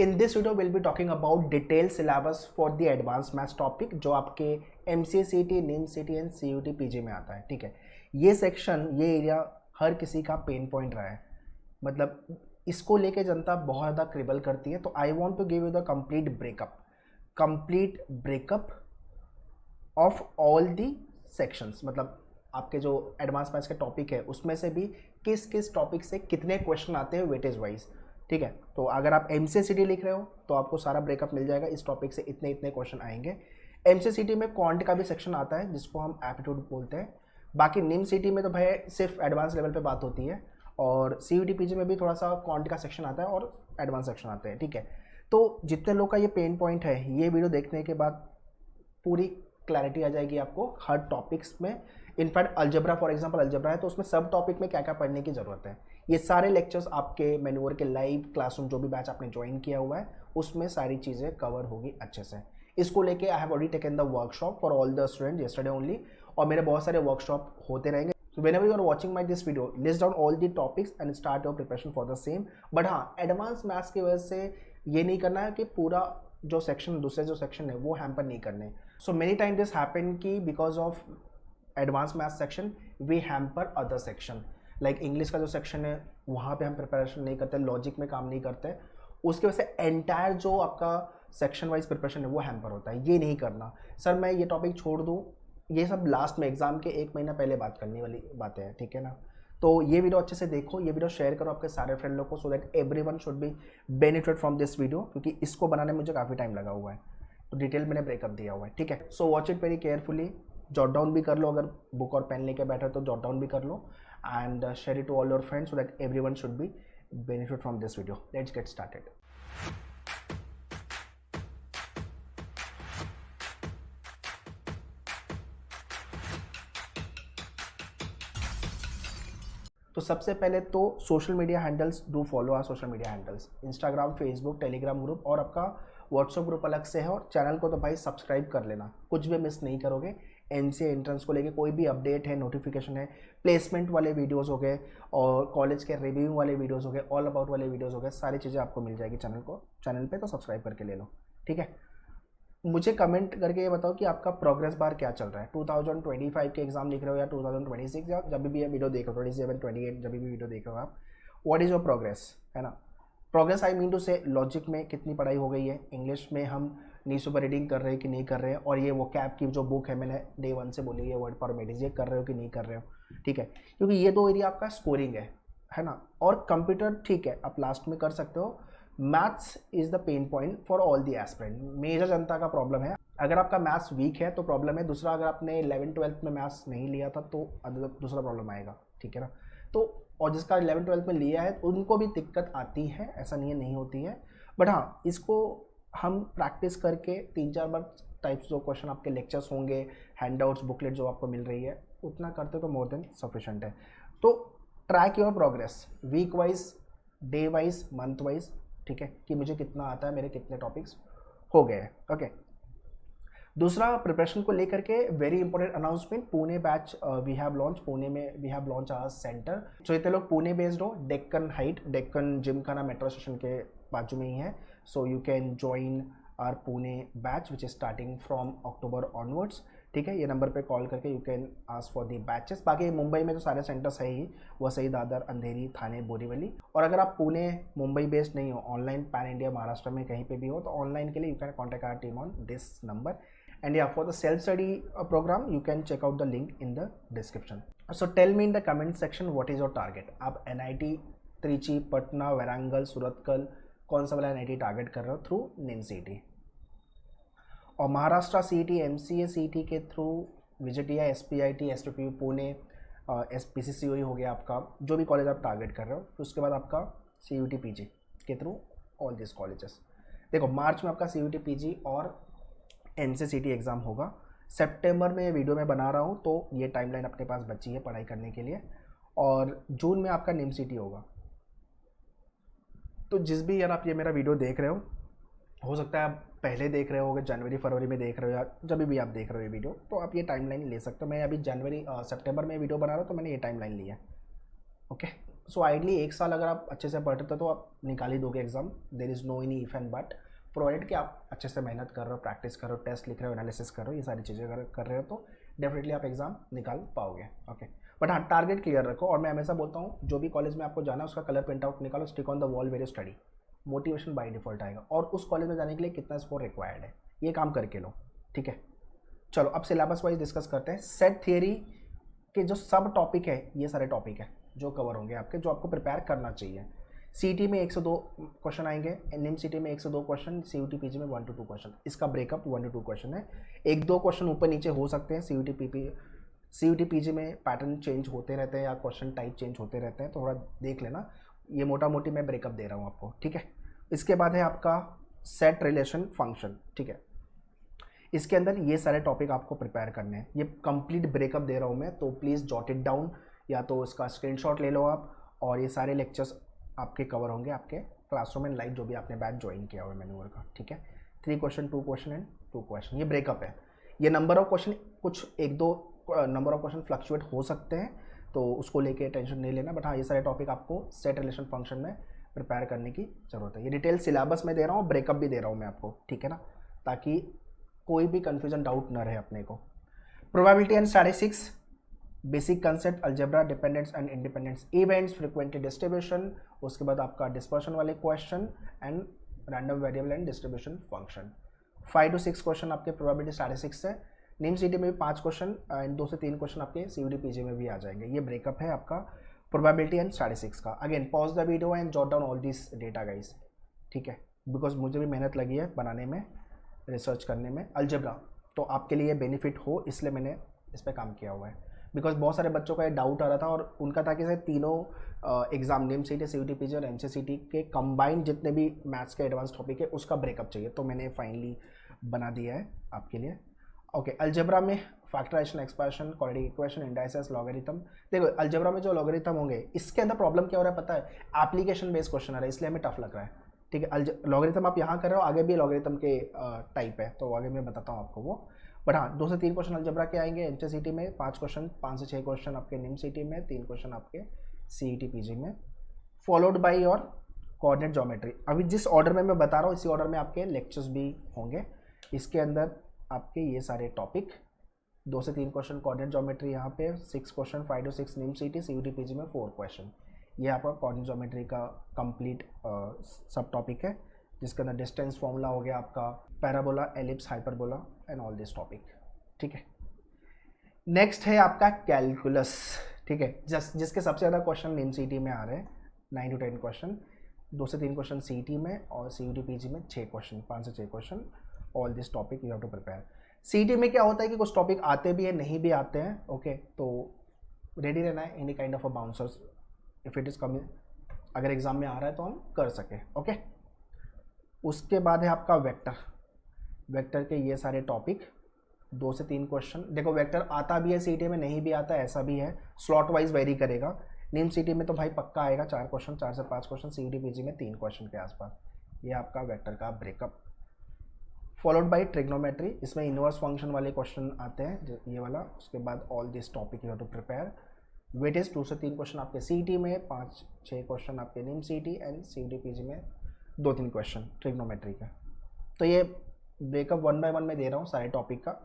In this video will be talking about detail syllabus for the advance maths topic जो आपके MCA-CET, NIM-CET and CUT PG में आता है। ठीक है, ये सेक्शन, ये एरिया हर किसी का पेन पॉइंट रहा है, मतलब इसको लेके जनता बहुत ज़्यादा क्रिबल करती है। तो I want to give you the complete breakup of all the sections, मतलब आपके जो एडवांस मैथ्स के टॉपिक है उसमें से भी किस किस टॉपिक से कितने क्वेश्चन आते हैं वेटेज वाइज। ठीक है, तो अगर आप MCA-CT लिख रहे हो तो आपको सारा ब्रेकअप मिल जाएगा, इस टॉपिक से इतने इतने क्वेश्चन आएंगे। MCA-CT में क्वांट का भी सेक्शन आता है जिसको हम एप्टीट्यूड बोलते हैं। बाकी NIM-CET में तो भाई सिर्फ एडवांस लेवल पे बात होती है, और CUT PG में भी थोड़ा सा क्वांट का सेक्शन आता है और एडवांस सेक्शन आते हैं। ठीक है, तो जितने लोग का ये पेन पॉइंट है, ये वीडियो देखने के बाद पूरी क्लैरिटी आ जाएगी आपको हर टॉपिक्स में। In fact algebra, for example algebra है तो उसमें सब टॉपिक में क्या क्या पढ़ने की ज़रूरत है, ये सारे लेक्चर्स आपके मैन्योर के लाइव क्लासरूम जो भी बैच आपने ज्वाइन किया हुआ है उसमें सारी चीज़ें कवर होगी अच्छे से। इसको लेके I have already taken the workshop for all the student yesterday only, और मेरे बहुत सारे वर्कशॉप होते रहेंगे। So whenever you are watching my this video, list down all the topics and start your preparation for the same. But हाँ, advance maths की वजह से ये नहीं करना है कि पूरा जो सेक्शन, दूसरे जो सेक्शन है वो हैम्पर नहीं करने। So many time this happen कि because of advance maths section we hamper other section, like English का जो सेक्शन है वहाँ पे हम प्रिपरेशन नहीं करते, लॉजिक में काम नहीं करते, उसकी वजह से एंटायर जो आपका सेक्शन वाइज प्रिपरेशन है वो हैम्पर होता है। ये नहीं करना। सर मैं ये टॉपिक छोड़ दूँ, ये सब लास्ट में एग्जाम के 1 महीना पहले बात करने वाली बातें हैं। ठीक है ना, तो ये वीडियो अच्छे से देखो, ये वीडियो शेयर करो आपके सारे फ्रेंड लोग को, सो that everyone should be benefit from this video, क्योंकि इसको बनाने में मुझे काफ़ी टाइम लगा हुआ है, तो डिटेल मैंने ब्रेकअप दिया हुआ है। ठीक है, so watch it very carefully, jot down भी कर लो, अगर बुक और पेन लेके बैठे तो जॉट डाउन भी कर लो, and share it to all your friends so that everyone should be benefit from this video. Let's get started. तो सबसे पहले तो social media handles, do follow our social media handles, Instagram, Facebook, Telegram group, और आपका WhatsApp group अलग से है, और चैनल को तो भाई सब्सक्राइब कर लेना, कुछ भी मिस नहीं करोगे। MCA एंट्रेंस को लेके कोई भी अपडेट है, नोटिफिकेशन है, प्लेसमेंट वाले वीडियोस हो गए और कॉलेज के रिव्यू वाले वीडियोस हो गए, ऑल अबाउट वाले वीडियोस हो गए, सारी चीज़ें आपको मिल जाएगी चैनल पे, तो सब्सक्राइब करके ले लो। ठीक है, मुझे कमेंट करके ये बताओ कि आपका प्रोग्रेस बार क्या चल रहा है, 2025 के एग्जाम लिख रहे हो या 2026, या जब भी ये वीडियो देख रहे हो 27, 28, जब भी वीडियो देख रहे हो आप, व्हाट इज़ योर प्रोग्रेस, है ना। प्रोग्रेस आई मीन टू से लॉजिक में कितनी पढ़ाई हो गई है, इंग्लिश में हम नी सुपर रीडिंग कर रहे हैं कि नहीं कर रहे हैं, और ये वो कैप की जो बुक है मैंने डे 1 से बोली है वर्ड फॉर्मेटिज, ये कर रहे हो कि नहीं कर रहे हो। ठीक है, क्योंकि ये 2 एरिया आपका स्कोरिंग है ना, और कंप्यूटर ठीक है आप लास्ट में कर सकते हो। Maths is the pain point for all the aspirant, major जनता का प्रॉब्लम है। अगर आपका मैथ्स वीक है तो प्रॉब्लम है, दूसरा अगर आपने 11th-12th में मैथ्स नहीं लिया था तो दूसरा प्रॉब्लम आएगा। ठीक है ना, तो और जिसका 11th-12th में लिया है उनको भी दिक्कत आती है, ऐसा नहीं है नहीं होती है, बट हाँ इसको हम प्रैक्टिस करके 3-4 बार टाइप्स जो क्वेश्चन आपके लेक्चर्स होंगे, हैंडआउट्स, बुकलेट जो आपको मिल रही है, उतना करते तो मोर देन सफिशेंट है। तो track your progress week wise, day wise, month wise, ठीक है, कि मुझे कितना आता है, मेरे कितने टॉपिक्स हो गए। ओके, दूसरा प्रिपरेशन को लेकर के very important announcement, Pune batch we have launch, Pune में we have launch our centre. So इतने लोग पुणे बेस्ड हो, Deccan height, Deccan Gymkhana metro station के बाजू में ही है, so you can join our Pune batch which is starting from October onwards. ठीक है, ये नंबर पे कॉल करके you can ask for the batches. बाकी मुंबई में तो सारे सेंटर्स है ही, वसई, दादर, अंधेरी, थाने, बोरीवली, और अगर आप पुणे मुंबई बेस्ड नहीं हो, ऑनलाइन पैन इंडिया महाराष्ट्र में कहीं पे भी हो, तो ऑनलाइन के लिए you can contact our team on this number. And yeah, for the self-study program, you can check out the link in the description. So tell me in the comment section what is your target. आप NIT, Trichy, Patna, Warangal, Surathkal, कौन सा वाला NIT target कर रहे हो through NIM-CET, और Maharashtra CET, MCA-CET के through VJTI, SPIT, SPPU Pune, PCCOE हो गया आपका, जो भी कॉलेज आप टारगेट कर रहे हो, फिर उसके बाद आपका CUT PG के थ्रू ऑल दिस कॉलेजेस। देखो मार्च में आपका CUT PG और MCA-CET एग्ज़ाम होगा, सितंबर में ये वीडियो मैं बना रहा हूँ, तो ये टाइमलाइन अपने पास बची है पढ़ाई करने के लिए, और जून में आपका NIM-CET होगा। तो जिस भी यार आप ये मेरा वीडियो देख रहे हो सकता है आप पहले देख रहे होगे, जनवरी फरवरी में देख रहे हो, या जब भी आप देख रहे हो ये वीडियो, तो आप ये टाइमलाइन ले सकते हो। मैं अभी सितंबर में वीडियो बना रहा हूँ, तो मैंने ये टाइमलाइन लिया। ओके, सो आइडली 1 साल अगर आप अच्छे से पढ़ते हो तो आप निकाल ही दोगे exam, there is no any if and but, provided कि आप अच्छे से मेहनत कर रहे हो, प्रैक्टिस कर रहे हो, टेस्ट लिख रहे हो, एनालिसिस कर रहे हो, ये सारी चीज़ें अगर कर रहे हो तो डेफिनेटली आप एग्जाम निकाल पाओगे। ओके, बट हाँ टारगेट क्लियर रखो। और मैं हमेशा बोलता हूँ जो भी कॉलेज में आपको जाना है उसका कलर प्रिंट आउट निकालो, stick on the wall where you study, motivation by default आएगा। और उस कॉलेज में जाने के लिए कितना स्कोर रिक्वायर्ड है ये काम करके लो, ठीक है। चलो अब सिलेबस वाइज डिस्कस करते हैं। सेट थियरी के जो सब टॉपिक है, ये सारे टॉपिक है जो कवर होंगे आपके, जो आपको प्रिपेयर करना चाहिए। सीटी में 1 से 2 क्वेश्चन आएंगे, एनएम सीटी में 1 से 2 क्वेश्चन, सीयूटी पीजी में 1 to 2 क्वेश्चन। इसका ब्रेकअप 1 to 2 क्वेश्चन है। 1-2 क्वेश्चन ऊपर नीचे हो सकते हैं। सीयूटी पीजी में पैटर्न चेंज होते रहते हैं या क्वेश्चन टाइप चेंज होते रहते हैं, तो थोड़ा देख लेना। ये मोटा मोटी मैं ब्रेकअप दे रहा हूँ आपको, ठीक है। इसके बाद है आपका सेट रिलेशन फंक्शन, ठीक है। इसके अंदर ये सारे टॉपिक आपको प्रिपेयर करने हैं। ये कंप्लीट ब्रेकअप दे रहा हूँ मैं, तो प्लीज़ जॉट इट डाउन, या तो इसका स्क्रीनशॉट ले लो आप, और ये सारे लेक्चर्स आपके कवर होंगे आपके क्लासरूम एंड लाइव जो भी आपने बैच ज्वाइन किया हुआ है मैन्यूअर का, ठीक है। 3 क्वेश्चन 2 क्वेश्चन एंड 2 क्वेश्चन, ये ब्रेकअप है। ये नंबर ऑफ क्वेश्चन कुछ 1-2 नंबर ऑफ क्वेश्चन फ्लक्चुएट हो सकते हैं, तो उसको लेके टेंशन नहीं लेना। बट हाँ ये सारे टॉपिक आपको सेट रिलेशन फंक्शन में प्रिपेयर करने की ज़रूरत है। ये डिटेल सिलेबस में दे रहा हूँ, ब्रेकअप भी दे रहा हूँ मैं आपको, ठीक है ना, ताकि कोई भी कंफ्यूजन डाउट ना रहे अपने को। Probability and statistics, basic concept, algebra, dependence and independence events, frequently distribution, उसके बाद आपका डिस्पर्शन वाले question and random variable and distribution function. 5 to 6 question आपके प्रोबेबिलिटी स्टैटिस्टिक्स से। नीम सीटी में भी 5 क्वेश्चन एंड 2 से 3 क्वेश्चन आपके सीयूडी पीजी में भी आ जाएंगे। ये ब्रेकअप है आपका प्रोबेबिलिटी एंड स्टैटिस्टिक्स का। Again pause the video and jot down all this data guys, ठीक है, बिकॉज मुझे भी मेहनत लगी है बनाने में, रिसर्च करने में। अलजेब्रा तो आपके लिए बेनिफिट हो इसलिए मैंने इस पर काम किया हुआ है, बिकॉज बहुत सारे बच्चों का ये डाउट आ रहा था और उनका था कि सर तीनों एग्जाम नेम सीटी, सीयूटी पीजी और एमसीसीटी के कंबाइंड जितने भी मैथ्स के एडवांस टॉपिक है उसका ब्रेकअप चाहिए, तो मैंने फाइनली बना दिया है आपके लिए। ओके, अलजेब्रा में factorisation, expansion, quadratic equation, indices, logarithm. देखो अलजेब्रा में जो लॉगरिथम होंगे इसके अंदर प्रॉब्लम क्या हो रहा है पता है, एप्लीकेशन बेस्ड क्वेश्चन आ रहा है इसलिए हमें टफ लग रहा है, ठीक है। लॉगरिथम आप यहाँ कर रहे हो, आगे भी लॉगरिथम के टाइप है तो आगे मैं बताता हूँ आपको वो। बट हाँ 2 से 3 क्वेश्चन अलजेब्रा के आएंगे एमसीसीटी में, 5 क्वेश्चन, 5 से 6 क्वेश्चन आपके निम सिटी में, 3 क्वेश्चन आपके सीईटी पीजी में, फॉलोड बाई और कोऑर्डिनेट ज्योमेट्री। अभी जिस ऑर्डर में मैं बता रहा हूँ इसी ऑर्डर में आपके लेक्चर्स भी होंगे। इसके अंदर आपके ये सारे टॉपिक 2 से 3 क्वेश्चन कोऑर्डिनेट ज्योमेट्री यहाँ पे, 6 क्वेश्चन 5 to 6 निम सीटी, सीयूटी पीजी में 4 क्वेश्चन। ये आपका कोऑर्डिनेट ज्योमेट्री का कंप्लीट सब टॉपिक है, जिसके अंदर डिस्टेंस फॉर्मूला हो गया आपका, parabola, ellipse, hyperbola and all this topic, ठीक है। नेक्स्ट है आपका कैलकुलस, ठीक है, जिसके सबसे ज़्यादा क्वेश्चन निम सीटी में आ रहे हैं, 9 to 10 क्वेश्चन, 2 से 3 क्वेश्चन सीटी में और सीयूटी पीजी में 6 क्वेश्चन, 5 से 6 question. All this topic you have to prepare. सीटी में क्या होता है कि कुछ टॉपिक आते भी हैं नहीं भी आते हैं, ओके, तो रेडी रहना है any kind of a bouncers if it is coming, अगर एग्जाम में आ रहा है तो हम कर सके, ओके। उसके बाद है आपका वेक्टर। वेक्टर के ये सारे टॉपिक 2 से 3 क्वेश्चन। देखो वेक्टर आता भी है सीटी में, नहीं भी आता ऐसा भी है, स्लॉट वाइज वेरी करेगा। निम सीटी में तो भाई पक्का आएगा 4 क्वेश्चन, 4 से 5 क्वेश्चन, सीयूटी पीजी में 3 क्वेश्चन के आसपास। ये आपका वेक्टर का ब्रेकअप। फॉलोड बाई ट्रिग्नोमेट्री, इसमें इनवर्स फंक्शन वाले क्वेश्चन आते हैं ये वाला। उसके बाद all this topic you have to prepare. Weightage 2 से 3 क्वेश्चन आपके सीटी में, 5-6 क्वेश्चन आपके निम सीटी एंड सीयूटी पीजी में 2-3 क्वेश्चन ट्रिग्नोमेट्री का। तो ये ब्रेकअप 1 by 1 में दे रहा हूँ सारे टॉपिक का।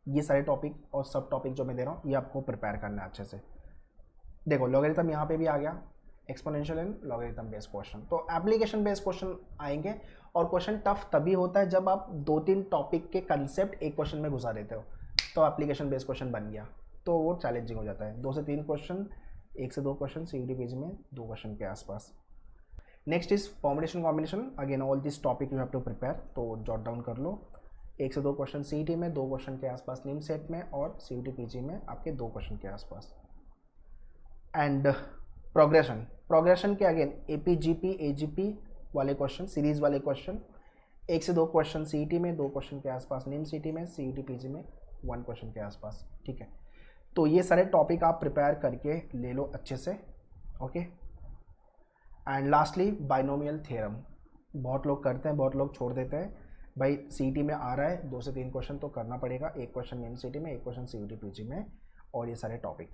ये सारे टॉपिक और सब टॉपिक जो मैं दे रहा हूँ ये आपको प्रिपेयर करना है अच्छे से। देखो लॉगरिथम यहाँ पे भी आ गया, exponential and logarithm based question. तो एप्लीकेशन बेस्ड क्वेश्चन आएंगे, और क्वेश्चन टफ तभी होता है जब आप 2-3 टॉपिक के कंसेप्ट एक क्वेश्चन में घुसा देते हो, तो एप्लीकेशन बेस्ड क्वेश्चन बन गया, तो वो चैलेंजिंग हो जाता है। 2 से 3 क्वेश्चन, 1 से 2 क्वेश्चन, सीयूटी पीजी में 2 क्वेश्चन के आसपास। Next is permutation combination, again all this topic you have to prepare, तो जॉट डाउन कर लो। 1 से 2 क्वेश्चन सीईटी में, 2 क्वेश्चन के आसपास निम सेट में, और सीयूटी पीजी में आपके 2 क्वेश्चन के आसपास। एंड प्रोग्रेशन के अगेन एपीजीपी, एजीपी वाले क्वेश्चन, सीरीज वाले क्वेश्चन, 1 से 2 क्वेश्चन सीईटी में, 2 क्वेश्चन के आसपास निम सीटी में, सीयूटी पीजी में 1 क्वेश्चन के आसपास, ठीक है। तो ये सारे टॉपिक आप प्रिपेयर करके ले लो अच्छे से, okay. And lastly binomial theorem, बहुत लोग करते हैं, बहुत लोग छोड़ देते हैं। भाई सीईटी में आ रहा है 2 से 3 क्वेश्चन तो करना पड़ेगा, 1 क्वेश्चन निम सीटी में, 1 क्वेश्चन सीयूटी पीजी में, और ये सारे टॉपिक।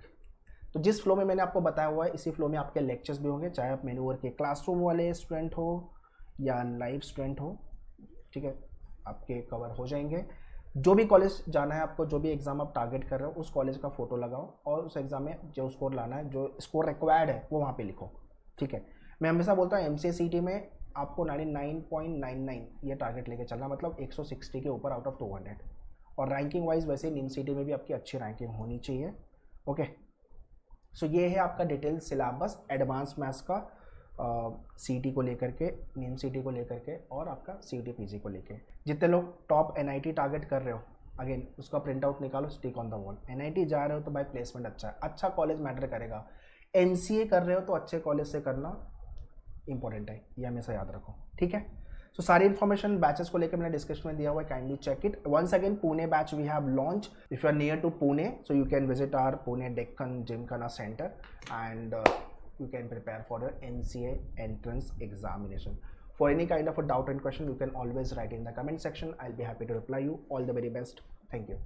तो जिस फ्लो में मैंने आपको बताया हुआ है इसी फ्लो में आपके लेक्चर्स भी होंगे, चाहे आप मैन्यूवर के क्लासरूम वाले स्टूडेंट हो या लाइव स्टूडेंट हो, ठीक है, आपके कवर हो जाएंगे। जो भी कॉलेज जाना है आपको, जो भी एग्ज़ाम आप टारगेट कर रहे हो, उस कॉलेज का फोटो लगाओ और उस एग्ज़ाम में जो स्कोर लाना है, जो स्कोर रिक्वायर्ड है वो वहाँ पे लिखो, ठीक है। मैं हमेशा बोलता हूँ MCA CT में आपको 99.99 ये टारगेट लेके चलना, मतलब 160 के ऊपर आउट ऑफ 200। और रैंकिंग वाइज वैसे NIM CT में भी आपकी अच्छी रैंकिंग होनी चाहिए। ओके, सो ये है आपका डिटेल सिलेबस एडवांस मैथ्स का, CT को लेकर के, NIM CT को लेकर के, और आपका CT PG को लेकर। जितने लोग टॉप NIT टारगेट कर रहे हो, अगेन उसका प्रिंट आउट निकालो, stick on the wall. NIT जा रहे हो तो भाई प्लेसमेंट अच्छा है, अच्छा कॉलेज मैटर करेगा। MCA कर रहे हो तो अच्छे कॉलेज से करना इंपॉर्टेंट है, ये हमेशा याद रखो, ठीक है। सो सारी इन्फॉर्मेशन बैचेस को लेकर मैंने डिस्क्रिप्शन में दिया हुआ है, kindly check it once again. Pune batch we have launch, if you are near to Pune so you can visit our Pune Deccan Gymkhana centre and you can prepare for your MCA entrance examination. For any kind of a doubt and question, you can always write in the comment section. I'll be happy to reply you. All the very best. Thank you.